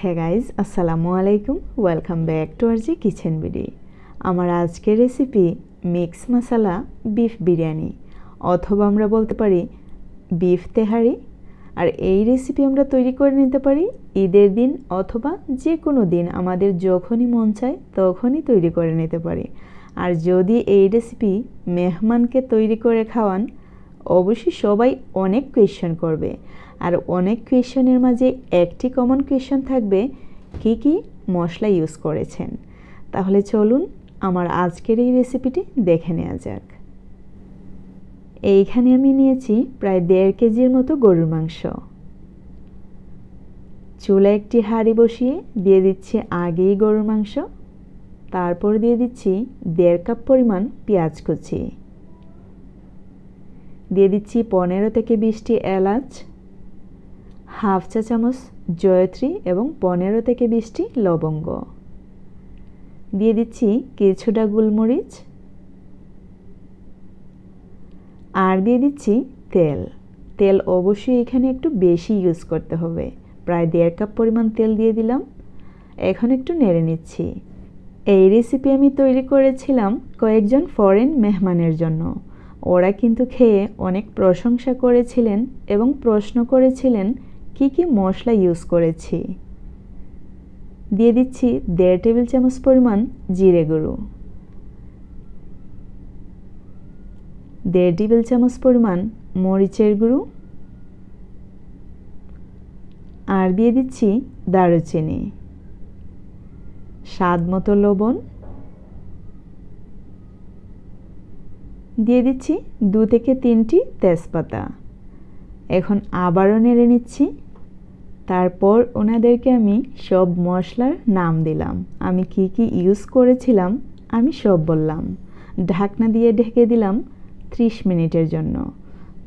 হে guys আসসালামু আলাইকুম, welcome back to R G kitchen video. আমার আজকের recipe mix masala beef biryani, অথবা আমরা বলতে পারি বিফ তেহারি। আর এই রেসিপি আমরা তৈরি করে নিতে পারি ঈদের দিন অথবা যে কোনো দিন, আমাদের যখনই মন চায় তখনই তৈরি করে নিতে পারি। আর যদি এই রেসিপি মেহমানকে তৈরি করে খাওয়ান, অবশ্যই সবাই অনেক কোয়েশ্চেন করবে। আর অনেক কোয়েশ্চেনের মাঝে একটি কমন কোয়েশ্চেন থাকবে, কি কি মশলা ইউজ করেছেন। তাহলে চলুন আমার আজকের এই রেসিপিটি দেখে নেওয়া যাক। এইখানে আমি নিয়েছি প্রায় 1.5 কেজির মতো গরুর মাংস। চুলায় একটি হাঁড়ি বসিয়ে দিয়ে দিচ্ছি আগেই গরুর মাংস, তারপর দিয়ে দিচ্ছি 1.5 কাপ পরিমাণ পেঁয়াজ কুচি, দিয়ে দিচ্ছি 15 থেকে 20টি এলাচ, হাফ চা চামচ জয়ত্রী এবং 15 থেকে 20টি লবঙ্গ, দিয়ে দিচ্ছি কিছুটা গোলমরিচ, আর দিয়ে দিচ্ছি তেল অবশ্যই এখানে একটু বেশি ইউজ করতে হবে। প্রায় 1.5 কাপ পরিমাণ তেল দিয়ে দিলাম। এখন একটু নেড়ে নিচ্ছি। এই রেসিপি আমি তৈরি করেছিলাম কয়েকজন ফরেন মেহমানের জন্য। ওরা কিন্তু খেয়ে অনেক প্রশংসা করেছিলেন এবং প্রশ্ন করেছিলেন কি কি মশলা ইউজ করেছি। দিয়ে দিচ্ছি 1.5 টেবিল চামচ পরিমাণ জিরে গুঁড়ো, 1.5 টেবিল চামচ পরিমাণ মরিচের গুঁড়ো, আর দিয়ে দিচ্ছি দারুচিনি, স্বাদ মতো লবণ, দিয়ে দিচ্ছি 2 থেকে 3টি তেজপাতা। এখন আবারও নেড়ে নিচ্ছি। তারপর ওনাদেরকে আমি সব মশলার নাম দিলাম, আমি কি কি ইউজ করেছিলাম আমি সব বললাম। ঢাকনা দিয়ে ঢেকে দিলাম 30 মিনিটের জন্য।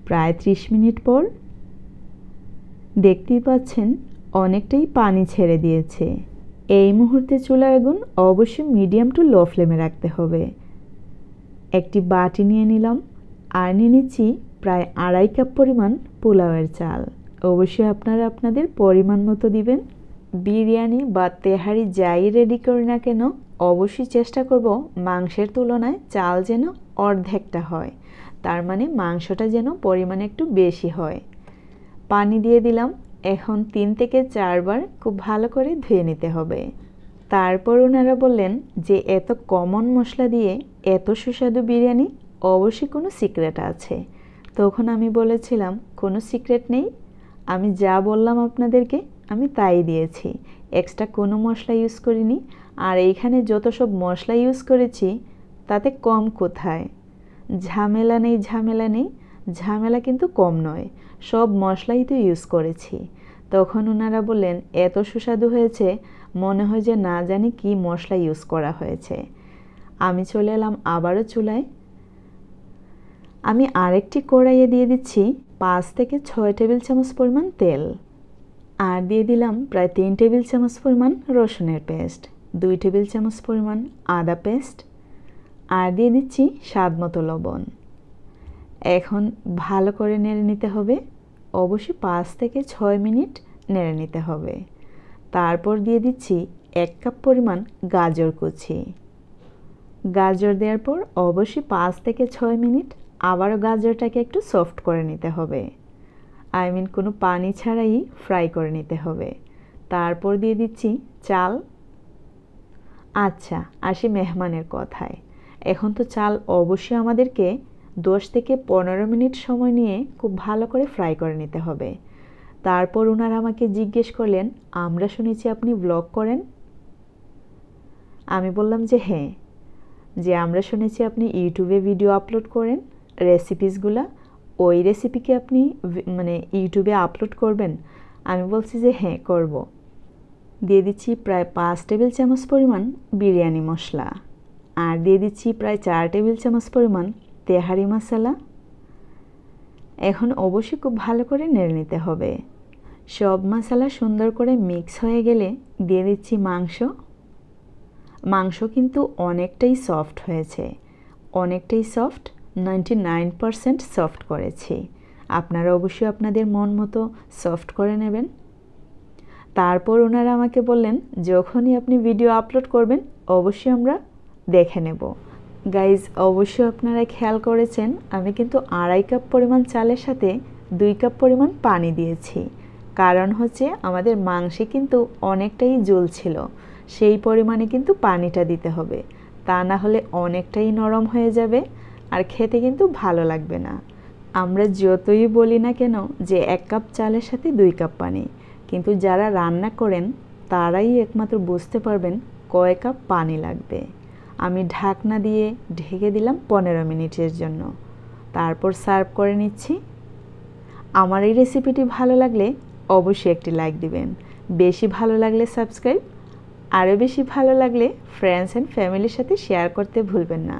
প্রায় 30 মিনিট পর দেখতেই পাচ্ছেন অনেকটাই পানি ছেড়ে দিয়েছে। এই মুহূর্তে চুলার আগুন অবশ্যই মিডিয়াম টু লো ফ্লেমে রাখতে হবে। একটি বাটি নিয়ে নিলাম, আর নিয়ে নিচ্ছি প্রায় 2.5 কাপ পরিমাণ পোলাওয়ের চাল। অবশ্যই আপনারা আপনাদের পরিমাণ মতো দিবেন। বিরিয়ানি বা তেহারি যাই রেডি করি না কেন, অবশ্যই চেষ্টা করব মাংসের তুলনায় চাল যেন অর্ধেকটা হয়, তার মানে মাংসটা যেন পরিমাণে একটু বেশি হয়। পানি দিয়ে দিলাম। এখন 3 থেকে 4 বার খুব ভালো করে ধুয়ে নিতে হবে। তারপর ওনারা বললেন যে এত কমন মশলা দিয়ে এত সুস্বাদু বিরিয়ানি, অবশ্যই কোনো সিক্রেট আছে। তখন আমি বলেছিলাম কোনো সিক্রেট নেই, আমি যা বললাম আপনাদেরকে আমি তাই দিয়েছি, এক্সট্রা কোনো মশলা ইউজ করিনি। আর এইখানে যত সব মশলা ইউজ করেছি তাতে কম কোথায়, ঝামেলা নেই, ঝামেলা কিন্তু কম নয়, সব মশলাই তো ইউজ করেছি। তখন ওনারা বললেন এত সুস্বাদু হয়েছে, মনে হয় যে না জানি কি মশলা ইউজ করা হয়েছে। আমি চলে এলাম আবারও চুলায়। আমি আরেকটি কড়াইয়ে দিয়ে দিচ্ছি 5 থেকে 6 টেবিল চামচ পরিমাণ তেল, আর দিয়ে দিলাম প্রায় 3 টেবিল চামচ পরিমাণ রসুনের পেস্ট, 2 টেবিল চামচ পরিমাণ আদা পেস্ট, আর দিয়ে দিচ্ছি স্বাদ মতো লবণ। এখন ভালো করে নেড়ে নিতে হবে। অবশ্যই 5 থেকে 6 মিনিট নেড়ে নিতে হবে। তারপর দিয়ে দিচ্ছি 1 কাপ পরিমাণ গাজর কুচি। গাজর দেওয়ার পর অবশ্যই 5 থেকে 6 মিনিট আবারও গাজরটাকে একটু সফট করে নিতে হবে, কোনো পানি ছাড়াই ফ্রাই করে নিতে হবে। তারপর দিয়ে দিচ্ছি চাল। আচ্ছা, আসি মেহমানের কথায়। এখন তো চাল অবশ্যই আমাদেরকে 10 থেকে 15 মিনিট সময় নিয়ে খুব ভালো করে ফ্রাই করে নিতে হবে। তারপর ওনারা আমাকে জিজ্ঞেস করলেন, আমরা শুনেছি আপনি ব্লগ করেন। আমি বললাম যে হ্যাঁ, যে আমরা শুনেছি আপনি ইউটিউবে ভিডিও আপলোড করেন রেসিপিসগুলা, ওই রেসিপিকে আপনি ইউটিউবে আপলোড করবেন। আমি বলছি যে হ্যাঁ করব। দিয়ে দিচ্ছি প্রায় 5 টেবিল চামচ পরিমাণ বিরিয়ানি মশলা, আর দিয়ে দিচ্ছি প্রায় 4 টেবিল চামচ পরিমাণ তেহারি মশলা। এখন অবশ্যই খুব ভালো করে নেড়ে নিতে হবে। সব মশলা সুন্দর করে মিক্স হয়ে গেলে দিয়ে দিচ্ছি মাংস কিন্তু অনেকটাই সফট হয়েছে, অনেকটাই সফট, 99% সফট করেছি। আপনারা অবশ্যই আপনাদের মন মতো সফট করে নেবেন। তারপর ওনারা আমাকে বললেন যখনই আপনি ভিডিও আপলোড করবেন অবশ্যই আমরা দেখে নেব। গাইজ, অবশ্যই আপনারা খেয়াল করেছেন আমি কিন্তু 2.5 কাপ পরিমাণ চালের সাথে 2 কাপ পরিমাণ পানি দিয়েছি। কারণ হচ্ছে আমাদের মাংসে কিন্তু অনেকটাই ঝোল ছিল, সেই পরিমাণে কিন্তু পানিটা দিতে হবে, তা না হলে অনেকটাই নরম হয়ে যাবে আর খেতে কিন্তু ভালো লাগবে না। আমরা যতই বলি না কেন যে 1 কাপ চালের সাথে 2 কাপ পানি, কিন্তু যারা রান্না করেন তারাই একমাত্র বুঝতে পারবেন কয় কাপ পানি লাগবে। আমি ঢাকনা দিয়ে ঢেকে দিলাম 15 মিনিটের জন্য, তারপর সার্ভ করে নিচ্ছি। আমার এই রেসিপিটি ভালো লাগলে অবশ্যই একটি লাইক দিবেন, বেশি ভালো লাগলে সাবস্ক্রাইব, আরও বেশি ভালো লাগলে ফ্রেন্ডস অ্যান্ড ফ্যামিলির সাথে শেয়ার করতে ভুলবেন না।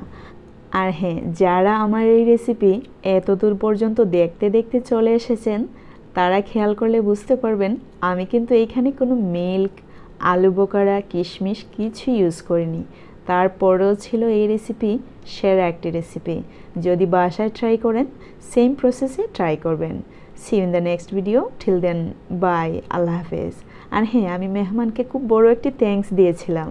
আর হ্যাঁ, যারা আমার এই রেসিপি এত দূর পর্যন্ত দেখতে দেখতে চলে এসেছেন তারা খেয়াল করলে বুঝতে পারবেন আমি কিন্তু এইখানে কোনো মিল্ক, আলু বোকারা, কিশমিশ কিছু ইউজ করিনি। তারপরেও ছিল এই রেসিপি সেরা একটি রেসিপি। যদি বাসায় ট্রাই করেন সেম প্রসেসে ট্রাই করবেন। See you in the next video, till then bye, আল্লাহ হাফেজ। আর হ্যাঁ, আমি মেহমানকে খুব বড় একটি থ্যাঙ্কস দিয়েছিলাম।